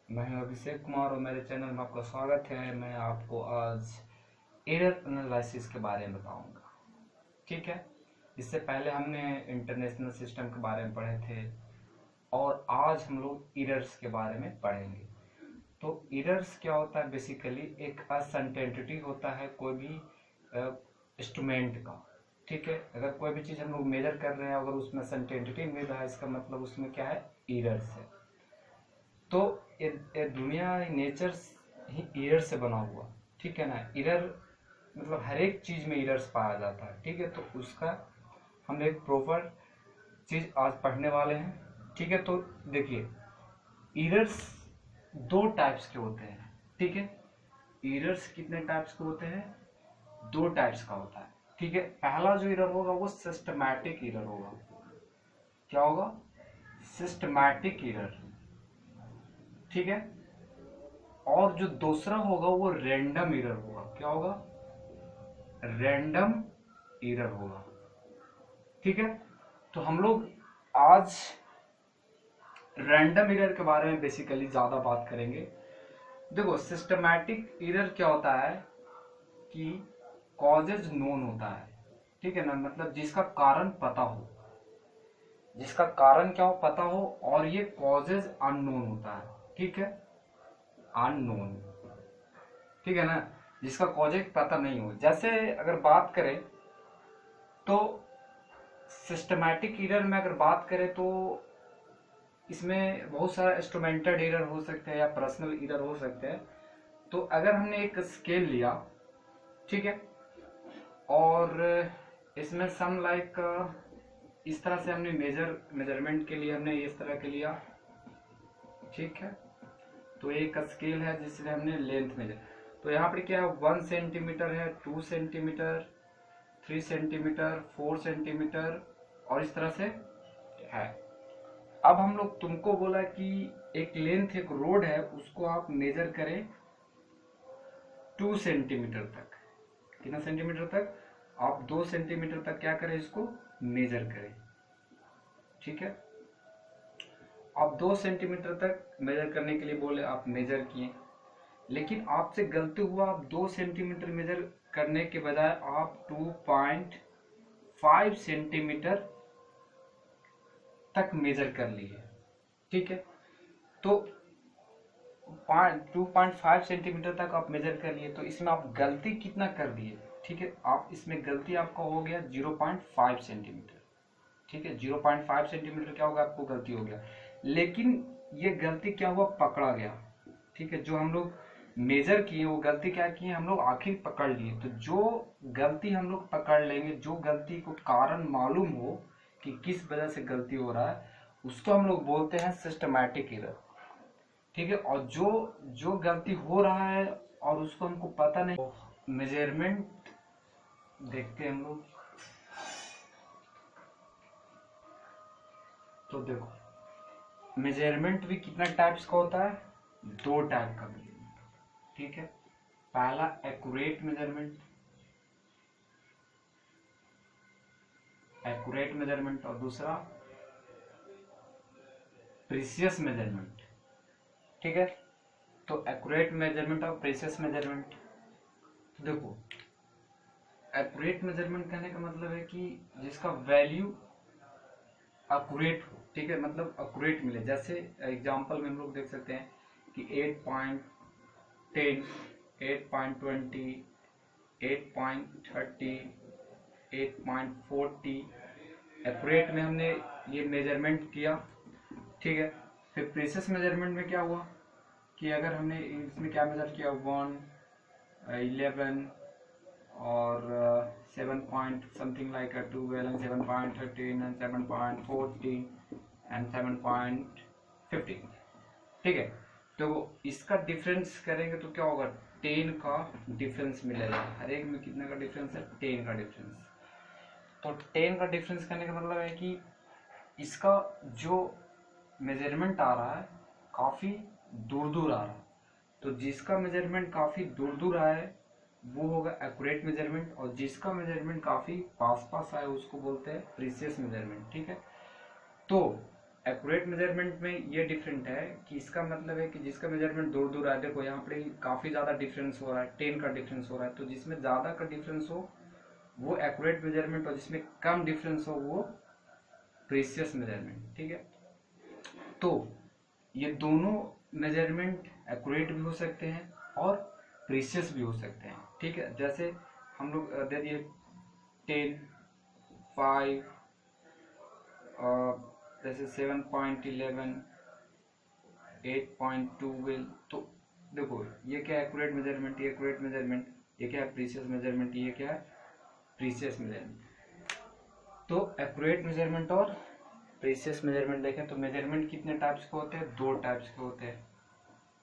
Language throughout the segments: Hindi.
मैं हूं अभिषेक कुमार और मेरे चैनल में आपका स्वागत है। मैं आपको आज एरर एनालिसिस के बारे में बताऊंगा। ठीक है, इससे पहले हमने इंटरनेशनल सिस्टम के बारे में पढ़े थे और आज हम लोग एरर्स के बारे में पढ़ेंगे। तो एरर्स क्या होता है? बेसिकली एक अनसर्टेनिटी होता है कोई भी इंस्ट्रूमेंट का। ठीक है, अगर कोई भी चीज़ हम लोग मेजर कर रहे हैं, अगर उसमें अनसर्टेनिटी मिल रहा है, इसका मतलब उसमें क्या है? एरर्स है। तो ये दुनिया नेचर ही एरर से बना हुआ। ठीक है ना? एरर मतलब हर एक चीज में एरर्स पाया जाता है। ठीक है, तो उसका हम एक प्रॉपर चीज आज पढ़ने वाले हैं। ठीक है, तो देखिए, एरर्स दो टाइप्स के होते हैं। ठीक है, एरर्स कितने टाइप्स के होते हैं? दो टाइप्स का होता है। ठीक है, पहला जो एरर होगा वो सिस्टमैटिक एरर होगा। क्या होगा? Systematic error. ठीक है, और जो दूसरा होगा वो रैंडम एरर होगा। क्या होगा? रैंडम एरर होगा। ठीक है, तो हम लोग आज रैंडम एरर के बारे में बेसिकली ज्यादा बात करेंगे। देखो, सिस्टमैटिक एरर क्या होता है कि कॉजेज नोन होता है। ठीक है ना? मतलब जिसका कारण पता हो, जिसका कारण क्या हो पता हो, और ये कॉजेज अननोन होता है। ठीक है, अननोन। ठीक है ना? जिसका कॉजेज पता नहीं हो। जैसे अगर बात करें तो सिस्टमैटिक एरर में अगर बात करें तो इसमें बहुत सारा इंस्ट्रूमेंटेड एरर हो सकते हैं या पर्सनल एरर हो सकते हैं। तो अगर हमने एक स्केल लिया, ठीक है, और इसमें सम लाइक इस तरह से हमने मेजरमेंट के लिए हमने इस तरह के लिया। ठीक है, तो एक स्केल है जिससे हमने लेंथ मेजर। तो यहाँ पर क्या है? 1 सेंटीमीटर है, 2 सेंटीमीटर, 3 सेंटीमीटर, 4 सेंटीमीटर, और इस तरह से है। अब हम लोग तुमको बोला कि एक लेंथ, एक रोड है, उसको आप मेजर करें 2 सेंटीमीटर तक। कितना सेंटीमीटर तक? आप 2 सेंटीमीटर तक क्या करें? इसको मेजर करें। ठीक है, आप 2 सेंटीमीटर तक मेजर करने के लिए बोले, आप मेजर किए, लेकिन आपसे गलती हुआ, आप 2 सेंटीमीटर मेजर करने के बजाय आप 2.5 सेंटीमीटर तक मेजर कर लिए। ठीक है, तो 2.5 सेंटीमीटर तक आप मेजर कर लिए, तो इसमें आप गलती कितना कर दिए? ठीक है, आप इसमें गलती आपका हो गया 0.5 सेंटीमीटर। ठीक है, 0.5 सेंटीमीटर क्या होगा? आपको गलती हो गया, लेकिन ये गलती क्या हुआ? पकड़ा गया। ठीक है, जो हम लोग मेजर किए वो गलती क्या किए? हम लोग आखिर पकड़ लिए। तो जो गलती हम लोग पकड़ लेंगे, जो गलती को कारण मालूम हो कि किस वजह से गलती हो रहा है, उसको हम लोग बोलते हैं सिस्टमैटिक एरर। ठीक है, और जो जो गलती हो रहा है और उसको हमको पता नहीं, मेजरमेंट देखते हैं हम लोग। तो देखो, मेजरमेंट भी कितना टाइप्स का होता है? दो टाइप का मेजरमेंट। ठीक है, पहला एक्यूरेट मेजरमेंट, एक्यूरेट मेजरमेंट, और दूसरा प्रीसियस मेजरमेंट। ठीक है, तो एक्यूरेट मेजरमेंट और प्रीसियस मेजरमेंट। तो देखो, एक्यूरेट मेजरमेंट कहने का मतलब है कि जिसका वैल्यू एक्यूरेट हो। ठीक है, मतलब एक्यूरेट मिले। जैसे एग्जांपल में हम लोग देख सकते हैं कि 8.10, 8.20, 8.30, 8.40 एक्यूरेट में हमने ये मेजरमेंट किया। ठीक है, फिर प्रीसियस मेजरमेंट में क्या हुआ कि अगर हमने इसमें क्या मेजर किया? 1, 11 और 7 point something like 12 and 7.13 and 7.14 and 7.15। ठीक है, तो इसका डिफरेंस करेंगे तो क्या होगा? 10 का डिफरेंस मिलेगा। हर एक में कितने का डिफरेंस है? 10 का डिफरेंस। तो 10 का डिफरेंस करने का मतलब है कि इसका जो मेजरमेंट आ रहा है काफी दूर दूर आ रहा है। तो जिसका मेजरमेंट काफी दूर दूर आया है वो होगा एक्यूरेट मेजरमेंट, और जिसका मेजरमेंट काफी पास पास आया उसको बोलते हैं प्रीसियस मेजरमेंट। ठीक है, तो एक्यूरेट मेजरमेंट में ये डिफरेंट है कि इसका मतलब है कि जिसका मेजरमेंट दूर दूर है, देखो यहाँ पे काफी ज्यादा डिफरेंस हो रहा है, 10 का डिफरेंस हो रहा है, तो जिसमें ज्यादा का डिफरेंस हो वो एक्यूरेट मेजरमेंट, और जिसमें कम डिफरेंस हो वो प्रीसियस मेजरमेंट। ठीक है, तो ये दोनों मेजरमेंट एक्यूरेट भी हो सकते हैं और प्रीसियस भी हो सकते हैं। ठीक है, जैसे हम लोग दे दिए 10, 5, जैसे 7.11, 8.12, तो देखो ये क्या है एक्यूरेट मेजरमेंट, ये एक्यूरेट मेजरमेंट, ये क्या है प्रीसियस मेजरमेंट, ये क्या है प्रीसियस मेजरमेंट। तो एक्यूरेट मेजरमेंट और प्रीसियस मेजरमेंट देखें तो मेजरमेंट कितने टाइप्स के होते हैं, 2 टाइप्स के होते हैं।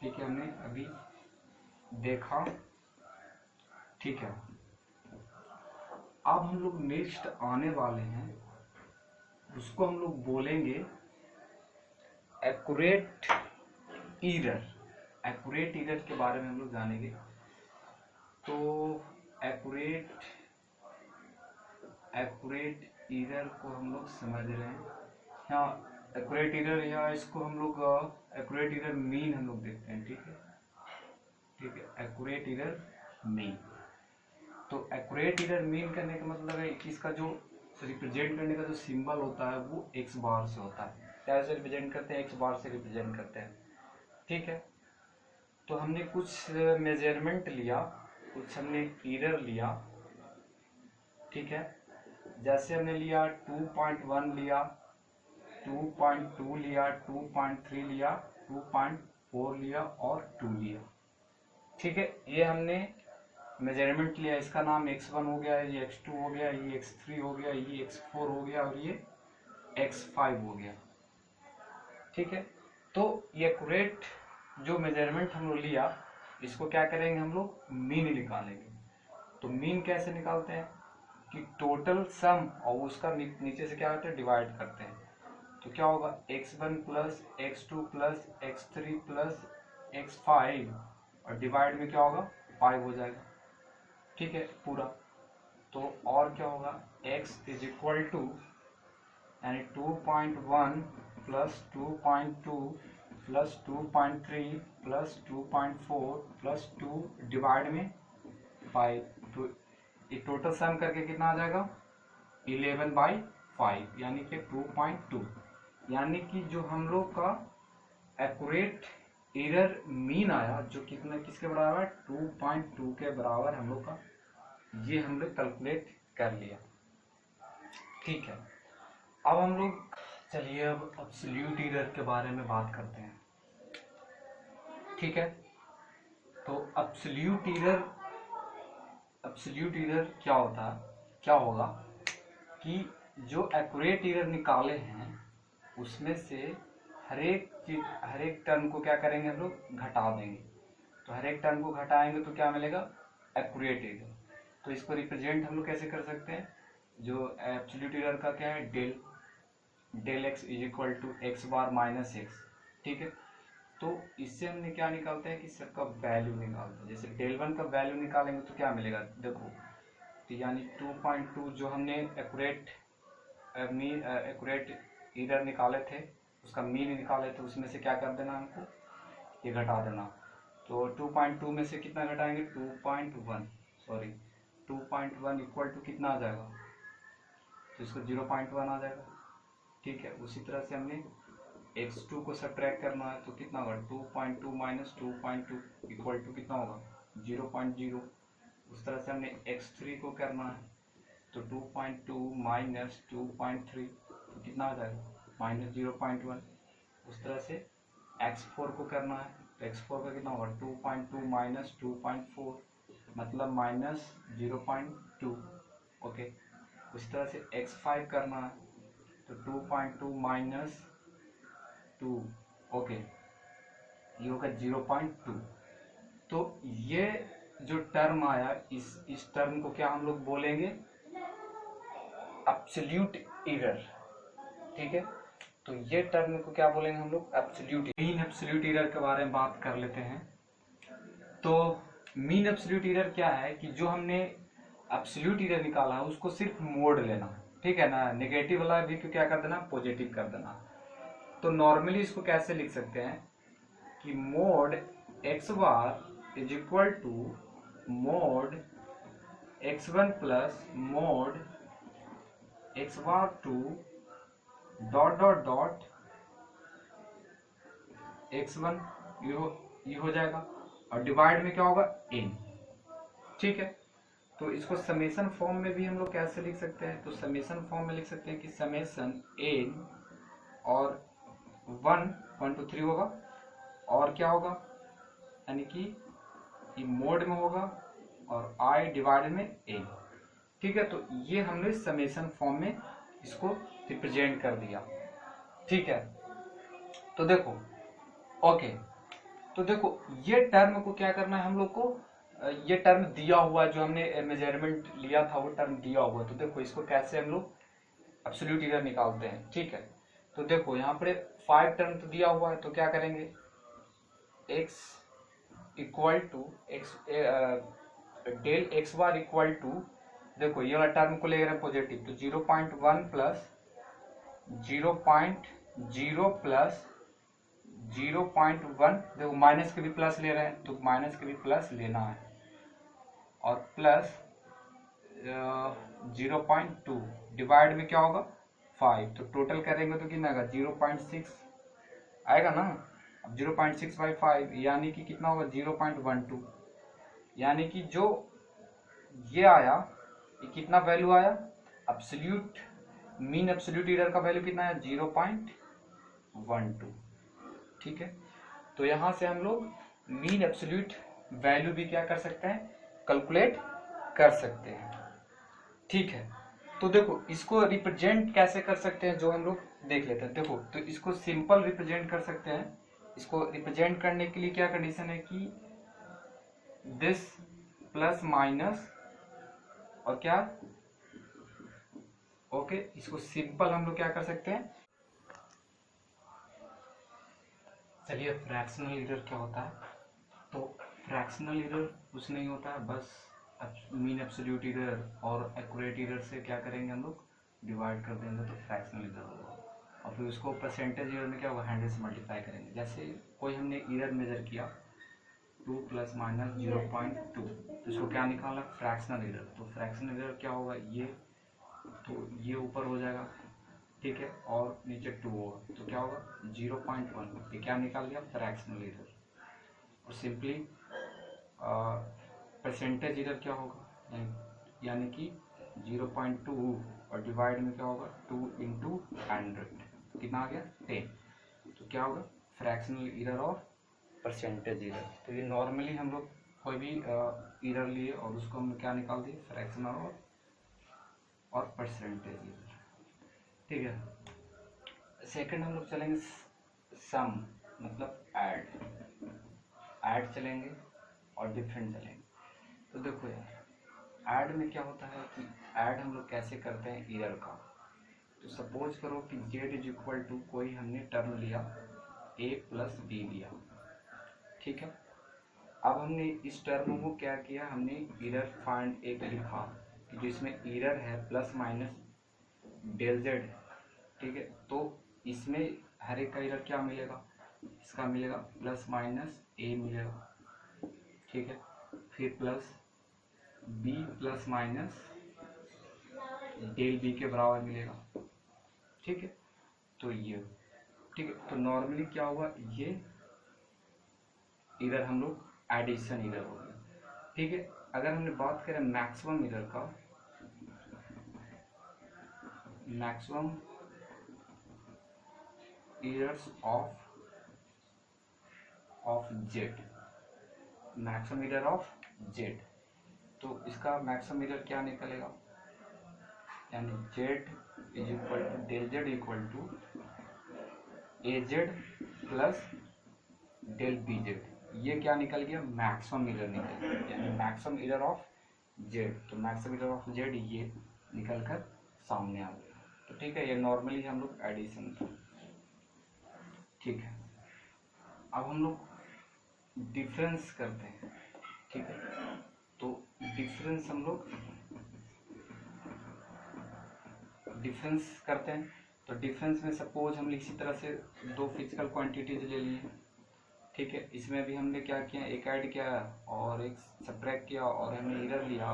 ठीक है, हमने अभी देखा। ठीक है, अब हम लोग नेक्स्ट आने वाले हैं, उसको हम लोग बोलेंगे एक्यूरेट ईरर। एक्यूरेट ईरर के बारे में हम लोग जानेंगे। तो एक्यूरेट ईरर को हम लोग समझ रहे हैं यहाँ, एक्यूरेट ईरर, या इसको हम लोग एक्यूरेट ईरर मीन हम लोग देखते हैं। ठीक है, ठीक है, एक्यूरेट ईरर मीन। तो एक्यूरेट ईरर मीन करने का मतलब है कि इसका जो रिप्रेजेंट करने का जो सिंबल होता है वो एक्स बार से होता है। कैसे रिप्रेजेंट करते हैं, एक्स बार से रिप्रेजेंट करते हैं। ठीक है, तो हमने कुछ मेजरमेंट लिया, कुछ हमने ईरर लिया। ठीक है, जैसे हमने लिया 2.1 लिया, 2.2 लिया, 2.3 लिया, 2.4 लिया और 2 लिया। ठीक है, ये हमने मेजरमेंट लिया, इसका नाम x1 हो गया, ये x2 हो गया, ये x3 हो गया, ये x4 हो गया और ये x5 हो गया। ठीक है, तो ये एक्यूरेट जो मेजरमेंट हम लोग लिया, इसको क्या करेंगे हम लोग, मीन निकालेंगे। तो मीन कैसे निकालते हैं कि टोटल सम और उसका नीचे से क्या होता है, डिवाइड करते हैं। तो क्या होगा, x1 plus x2 plus x3 plus x5 और डिवाइड में क्या होगा, 5 हो जाएगा। ठीक है, पूरा। तो और क्या होगा, x इज इक्वल टू यानी 2.1 plus 2.2 plus 2.3 plus 2.4 plus 2 divide में 5। तो ये टोटल सम करके कितना आ जाएगा, 11/5 यानी कि 2.2। यानी कि जो हम लोग का एक्यूरेट एरर मीन आया, जो कितना किसके बराबर है, 2.2 के बराबर हम लोग का, ये हम लोग कैलकुलेट कर लिया। ठीक है, अब हम लोग चलिए अब एब्सोल्यूट एरर के बारे में बात करते हैं। ठीक है, तो एब्सोल्यूट एरर क्या होता है, क्या होगा कि जो एक्यूरेट एरर निकाले हैं उसमें से हर एक टर्म को क्या करेंगे हम लोग, घटा देंगे। तो हर एक टर्म को घटाएंगे तो क्या मिलेगा, एक्यूरेट एरर। तो इसको रिप्रेजेंट हम लोग कैसे कर सकते हैं, जो एब्सोल्यूट एरर का क्या है, del X is equal to X bar minus X. ठीक है, तो इससे हमने क्या निकालते हैं कि सबका वैल्यू निकालते हैं। जैसे डेल वन का वैल्यू निकालेंगे तो क्या मिलेगा, देखो, तो यानी 2.2 जो हमने एक्यूरेट एरर निकाले थे, उसका मीन निकाले थे, उसमें से क्या कर देना हमको, ये घटा देना। तो 2.2 में से कितना घटाएंगे, 2.1 इक्वल टू कितना आ जाएगा, तो इसको 0.1 आ जाएगा। ठीक है, उसी तरह से हमने x2 को सब्ट्रैक्ट करना है तो कितना होगा, 2.2 माइनस 2.2 इक्वल टू कितना होगा, 0.0। उस तरह से हमने x3 को करना है तो 2.2 माइनस 2.3 तो कितना आ जाएगा, माइनस 0.1। उस तरह से x4 को करना है तो x4 का कितना होगा, 2.2 माइनस 2.4 मतलब माइनस 0.2। ओके, उस तरह से x5 करना है तो 2.2 माइनस 2, ओके, ये होगा 0.2। तो ये जो टर्म आया, इस टर्म को क्या हम लोग बोलेंगे, एब्सोल्यूट एरर। ठीक है, तो ये टर्म को क्या बोलेंगे हम लोग, एब्सोल्यूट। मीन एब्सोल्यूट एरर के बारे में बात कर लेते हैं। तो मीन एब्सोल्यूट एरर क्या है कि जो हमने एब्सोल्यूट एरर निकाला है उसको सिर्फ मोड़ लेना। ठीक है ना, नेगेटिव वाला भी क्या कर देना, पॉजिटिव कर देना। तो नॉर्मली इसको कैसे लिख सकते हैं कि mod X bar is equal to mod x1 plus mod X bar two dot dot dot x1, ये हो जाएगा, और डिवाइड में क्या होगा n। ठीक है, तो इसको समेशन फॉर्म में भी हम लोग कैसे लिख सकते हैं, तो समेशन फॉर्म में लिख सकते हैं कि समेशन n और 1 2 3 होगा, और क्या होगा, यानी कि ये मोड में होगा और i डिवाइड में n। ठीक है, तो ये हमने समेशन फॉर्म में इसको रिप्रेजेंट कर दिया। ठीक है, तो देखो ओके, तो देखो ये टर्म को क्या करना है हम लोग को, ये टर्म दिया हुआ जो हमने मेजरमेंट लिया था वो टर्म दिया हुआ, तो देखो इसको कैसे हम लोग एब्सोल्यूट एरर निकालते हैं। ठीक है, तो देखो यहाँ पर 5 टर्म तो दिया हुआ है, तो क्या करेंगे, x equal to X del X bar equal to, देखो ये वाला टर्म को ले रहे हैं पॉजिटिव, तो 0.1 प्लस 0.0 प्लस 0.1, देखो माइनस के भी प्लस ले रहे हैं तो माइनस के भी प्लस लेना है, और प्लस 0.2 डिवाइड में क्या होगा 5, तो टोटल करेंगे तो कितना आएगा 0.6 आएगा ना। अब 0.6 बाई 5 यानी कि कितना होगा 0.12, यानी कि जो ये आया ये कितना वैल्यू आया, एब्सोल्यूट मीन एब्सोल्यूट एरर का वैल्यू कितना है 0.12। ठीक है, तो यहां से हम लोग मीन एब्सोल्यूट वैल्यू भी क्या कर सकते हैं, कैलकुलेट कर सकते हैं। ठीक है, तो देखो इसको रिप्रेजेंट कैसे कर सकते हैं जो हम लोग देख लेते हैं। देखो तो इसको सिंपल रिप्रेजेंट कर सकते हैं। इसको रिप्रेजेंट करने के लिए क्या कंडीशन है कि दिस प्लस माइनस और क्या, ओके, इसको सिंपल हम लोग क्या कर सकते हैं, चलिए फ्रैक्शनल एरर क्या होता है, तो फ्रैक्शनल एरर कुछ नहीं होता है, बस मीन एब्सोल्यूट एरर और एक्यूरेट एरर से क्या करेंगे हम लोग डिवाइड कर देंगे तो फ्रैक्शनल एरर होगा, और फिर उसको परसेंटेज एरर में क्या होगा 100 से मल्टीप्लाई करेंगे। जैसे कोई हमने एरर मेजर किया 2 प्लस माइनस 0.2, तो इसको क्या निकालना, फ्रैक्शनल एरर, तो फ्रैक्शनल एरर क्या होगा ये, तो ये ऊपर हो जाएगा, ठीक है, और नीचे 2 होगा, तो क्या होगा 0.1, ये क्या निकाल लिया फ्रैक्शनल एरर। और सिंपली परसेंटेज एरर क्या होगा, यानी कि 0.2 और डिवाइड में क्या होगा 2 इंटू 100, कितना आ गया 10, तो क्या होगा फ्रैक्शनल एरर और परसेंटेज एरर। तो ये नॉर्मली हम लोग कोई भी एरर लिए और उसको हम क्या निकाल दिए फ्रैक्शनल और परसेंटेज एरर। ठीक है, सेकंड हम लोग चलेंगे सम, मतलब ऐड चलेंगे और डिफरेंट चलेंगे। तो देखो यार ऐड में क्या होता है कि ऐड हम लोग कैसे करते हैं एरर का, तो सपोज करो कि z इज इक्वल टू कोई हमने टर्म लिया a प्लस बी लिया, ठीक है, अब हमने इस टर्म को क्या किया, हमने एरर फाइंड एक लिखा कि जिसमें एरर है प्लस माइनस डेल z, ठीक है, तो इसमें हर एक का एरर क्या मिलेगा, इसका मिलेगा प्लस माइनस a मिलेगा, ठीक है, फिर plus b plus minus del b के बराबर मिलेगा, ठीक है, तो ये ठीक है, तो नॉर्मली क्या हुआ, ये एरर हम लोग एडिशन एरर हो गया, ठीक है। अगर हमने बात करें मैक्सिमम एरर का, maximum errors of Z, maximum error of Z, तो इसका मैक्सिमम एरर क्या निकलेगा, यानी Z is equal to del Z equal to A Z plus del B Z, ये क्या निकल गया मैक्सिमम एरर निकल गया, यानी मैक्सिमम एरर ऑफ जेड, तो मैक्सिमम एरर ऑफ जेड ये निकल कर सामने आ गया। तो ठीक है, ये नॉर्मली हम लोग एडिशन था, ठीक है। अब हम लोग डिफरेंस करते हैं, ठीक है, तो डिफरेंस हम लोग डिफरेंस करते हैं, तो डिफरेंस में सपोज हम इसी तरह से दो फिजिकल क्वांटिटीज ले लिए, ठीक है, इसमें भी हमने क्या किया, एक ऐड किया और एक सब्ट्रैक्ट किया और हमने एरर लिया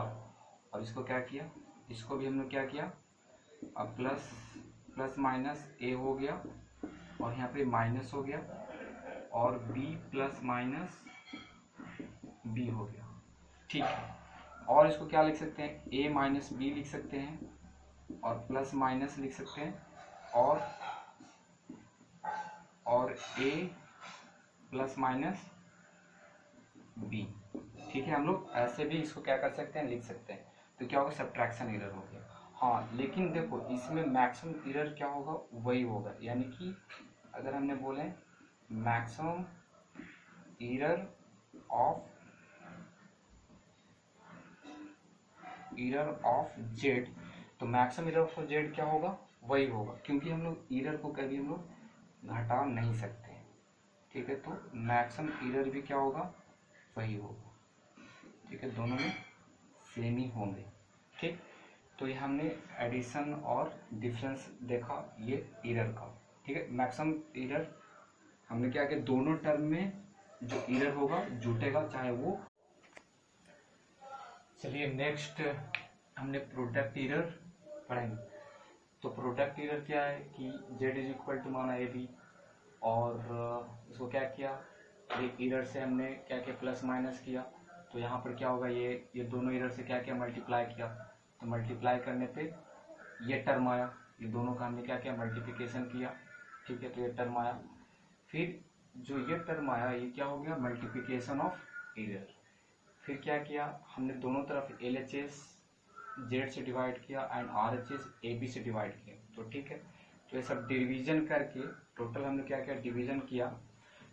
और इसको क्या किया, इसको भी हमने क्या किया, अब प्लस प्लस माइनस ए हो गया और यहाँ पे माइनस हो गया और बी प्लस माइनस बी हो गया, ठीक है। और इसको क्या लिख सकते हैं, ए माइनस बी लिख सकते हैं और प्लस माइनस लिख सकते हैं और ए प्लस माइनस बी, ठीक है। हम लोग ऐसे भी इसको क्या कर सकते हैं, लिख सकते हैं। तो क्या होगा, सब्ट्रैक्शन एरर हो गया। हाँ, लेकिन देखो इसमें मैक्सिमम एरर क्या होगा, वही होगा, यानी कि अगर हमने बोले मैक्सिमम एरर ऑफ जेड, तो मैक्सिमम एरर ऑफ जेड क्या होगा, वही होगा, क्योंकि हम लोग एरर को कभी हम लोग घटा नहीं सकते, ठीक है। तो मैक्सिमम एरर भी क्या होगा, वही होगा, ठीक है, दोनों में सेम ही होंगे, ठीक। तो ये हमने एडिशन और डिफरेंस देखा ये एरर का, ठीक है। मैक्सिमम एरर हमने क्या किया, दोनों टर्म में जो एरर होगा जुटेगा, चाहे वो। चलिए नेक्स्ट हमने प्रोडक्ट एरर पढ़ेंगे। तो प्रोडक्ट एरर क्या है कि जेड इज इक्वल टू माना ए बी और इसको क्या किया, एक एरर से हमने क्या किया, प्लस माइनस किया, तो यहाँ पर क्या होगा, ये दोनों एरर से क्या किया, मल्टीप्लाई किया, तो मल्टीप्लाई करने पे ये टर्म आया, ये दोनों का हमने क्या किया, मल्टीप्लिकेशन किया, ठीक है। तो ये टर्म आया, फिर जो ये टर्म आया ये क्या हो गया, मल्टीप्लिकेशन ऑफ एरर। फिर क्या किया, हमने दोनों तरफ LHS जेड से डिवाइड किया एंड RHS AB से डिवाइड किया, तो ठीक है। तो ये सब डिवीजन करके टोटल हमने क्या किया, डिवीजन किया,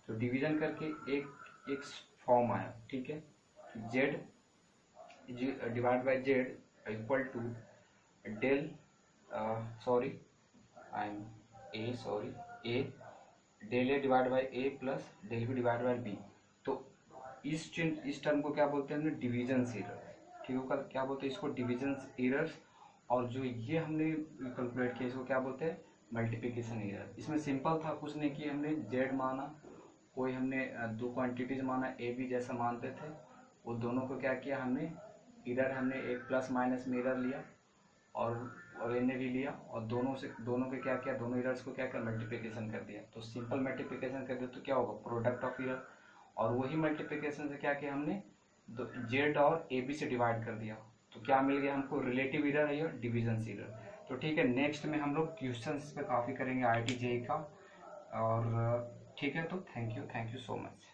तो डिवीजन करके एक फॉर्म आया, ठीक है। Z divide by Z equal to del A del A divide by A plus del B divide by B. तो इस टर्म को क्या बोलते हैं, डिवीजन एरर, ठीक है। क्या बोलते हैं इसको, डिवीजन एरर्स। और जो ये हमने कैलकुलेट किया इसको क्या बोलते हैं, मल्टीप्लिकेशन एरर। इसमें सिंपल था, कुछ नहीं कि हमने जेड माना, कोई हमने दो क्वांटिटीज माना, ए बी जैसा मानते थे, वो दोनों को क्या किया हमने, इधर हमने एक प्लस माइनस में एरर लिया और एन ने भी लिया और दोनों के क्या किया, दोनों एरर्स को क्या किया, मल्टीप्लिकेशन कर दिया। तो सिंपल मल्टीप्लिकेशन कर दिया तो क्या होगा, प्रोडक्ट ऑफ एरर, और वही मल्टीप्लिकेशन से क्या किया हमने, जेड और ए बी से डिवाइड कर दिया, तो क्या मिल गया हमको, रिलेटिव एरर है या डिवीजन एरर। तो ठीक है, नेक्स्ट में हम लोग क्वेश्चंस पे काफ़ी करेंगे IIT JEE का, और ठीक है। तो थैंक यू सो मच।